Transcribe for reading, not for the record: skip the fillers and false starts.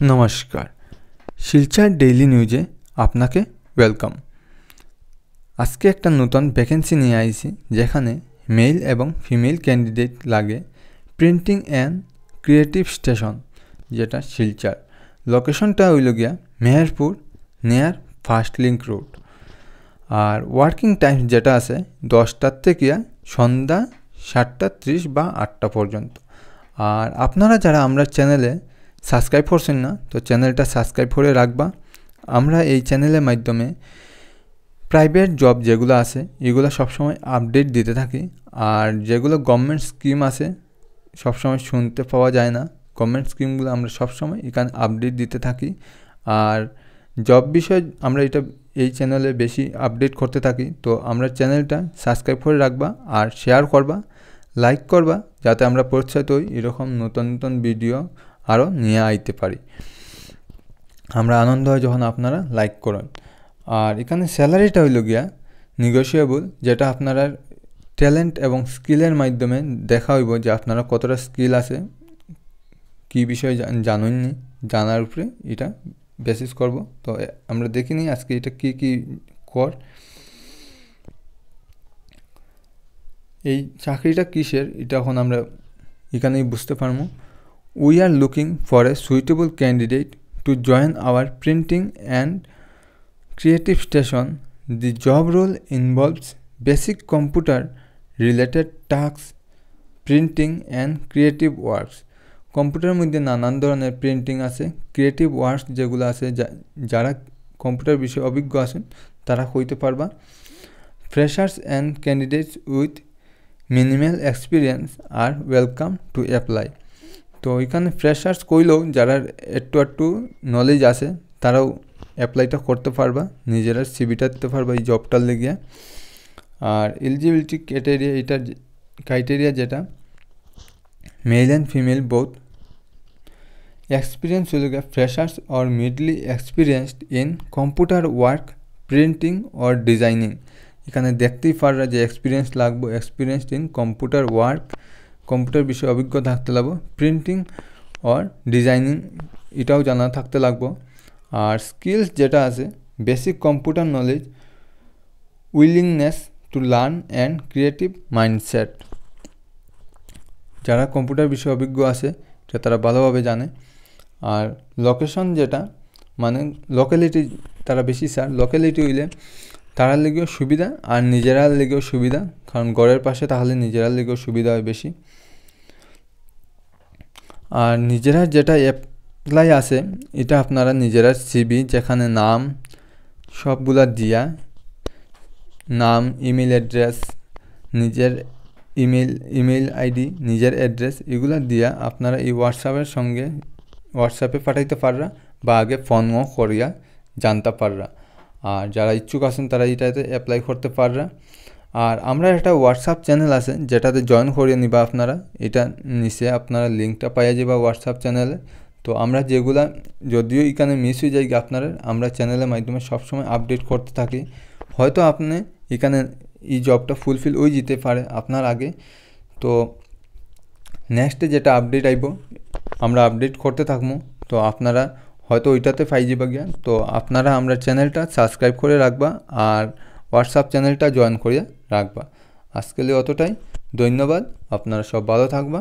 নমস্কার, শিলচর ডেইলি নিউজে আপনাকে ওয়েলকাম। আজকে একটা নতুন ভ্যাকেন্সি নিয়ে আইছি যেখানে মেল এবং ফিমেল ক্যান্ডিডেট লাগে। প্রিন্টিং অ্যান্ড ক্রিয়েটিভ স্টেশন, যেটা শিলচর। লোকেশনটা হইল গিয়া Meherpur near first link road. Are working time যেটা আছে 10টার থেকে সন্ধ্যা 7:30 বা 8টা পর্যন্ত। আর আপনারা যারা আমরা চ্যানেলে সাবস্ক্রাইব করছেন না, তো চ্যানেলটা সাবস্ক্রাইব করে রাখবা। আমরা এই চ্যানেলের মাধ্যমে প্রাইভেট জব যেগুলো আছে এগুলো সবসময় আপডেট দিতে থাকি। আর যেগুলো গভর্নমেন্ট স্কিম আছে সবসময় শুনতে পাওয়া যায় না, গভর্নমেন্ট স্কিমগুলো আমরা সবসময় এখানে আপডেট দিতে থাকি। আর জব বিষয়ে আমরা এই চ্যানেলে বেশি আপডেট করতে থাকি। তো আমরা চ্যানেলটা সাবস্ক্রাইব করে রাখবা আর শেয়ার করবা, লাইক করবা, যাতে আমরা প্রোৎসাহিত হই এরকম নতুন নতুন ভিডিও আরও নিয়ে আইতে পারি। আমরা আনন্দ হয় যখন আপনারা লাইক করেন। আর এখানে স্যালারিটা হইল গিয়া নেগোশিয়েবল, যেটা আপনারা ট্যালেন্ট এবং স্কিলের মাধ্যমে দেখা হইব যে আপনারা কতটা স্কিল আছে, কী বিষয়ে জানেননি, জানার উপরে এটা বেসিস করব। তো আমরা দেখিনি আজকে এটা কি কি কর, এই চাকরিটা কিসের, এটা এখন আমরা এখানেই বুঝতে পারবো। We are looking for a suitable candidate to join our printing and creative station. The job role involves basic computer related tasks, printing and creative works. কম্পিউটারের মধ্যে নানান ধরনের প্রিন্টিং আছে, ক্রিয়েটিভ ওয়ার্কস যেগুলো আছে, যারা কম্পিউটার বিষয়ে অভিজ্ঞ আছেন তারা হইতে পারবা। Freshers and candidates with minimal experience are welcome to apply. তো এখানে ফ্রেশার্স কইলেও যারা একটু নলেজ আছে তারাও অ্যাপ্লাইটা করতে পারবা, নিজেরা সিভিটা দিতে পারবা এই জবটার লেগে। আর এলিজিবিলিটি ক্রাইটেরিয়া যেটা male and female both. Experience হইল গিয়া freshers or medley experienced in computer work, printing or designing. এখানে দেখতেই পাররা যে এক্সপিরিয়েন্স লাগবো, experienced in computer work, computer বিষয়ে অভিজ্ঞ থাকতে লাগবো, প্রিন্টিং অর ডিজাইনিং এটাও জানা থাকতে লাগবো। আর স্কিলস যেটা আছে basic computer knowledge, willingness to learn and creative mindset. যারা কম্পিউটার বিষয়ে অভিজ্ঞ আছে সেটা তারা ভালোভাবে জানে। আর লোকেশন যেটা মানে লোকালিটি তারা বেশি লোকালিটি হইলে তারার লেগেও সুবিধা আর নিজেরার লেগেও সুবিধা, কারণ ঘরের পাশে তাহলে নিজেরার লেগেও সুবিধা হয় বেশি। আর নিজেরা যেটা অ্যাপ্লাই আছে এটা আপনারা নিজেরা সিভি যেখানে নাম সবগুলা দিয়া, নাম, ইমেল অ্যাড্রেস, নিজের ইমেল আইডি, নিজের অ্যাড্রেস এগুলা দিয়া আপনারা এই হোয়াটসঅ্যাপে পাঠাইতে পাররা বা আগে ফোনও করিয়া জানতে পাররা। আর যারা ইচ্ছুক আছেন তারা এটাতে অ্যাপ্লাই করতে পাররা। আর আমরা একটা হোয়াটসঅ্যাপ চ্যানেল আছে যেটাতে জয়েন করিয়ে নিবা আপনারা, এটা নিচে আপনারা লিঙ্কটা পাইয়া যাবা হোয়াটসঅ্যাপ চ্যানেলে। তো আমরা যেগুলা যদিও এখানে মিস হয়ে যায় আপনারা, আমরা চ্যানেলের মাধ্যমে সবসময় আপডেট করতে থাকি। হয়তো আপনি এখানে এই জবটা ফুলফিল হয়ে যেতে পারে আপনার আগে। তো নেক্সটে যেটা আপডেট আইব আমরা আপডেট করতে থাকবো, তো আপনারা হয়তো ওইটাতে পাই যাবা গিয়া। তো আপনারা আমরা চ্যানেলটা সাবস্ক্রাইব করে রাখবা আর হোয়াটসঅ্যাপ চ্যানেলটা জয়েন করে রাখবা। আজকে অতটাই, ধন্যবাদ, আপনারা সব ভালো থাকবা।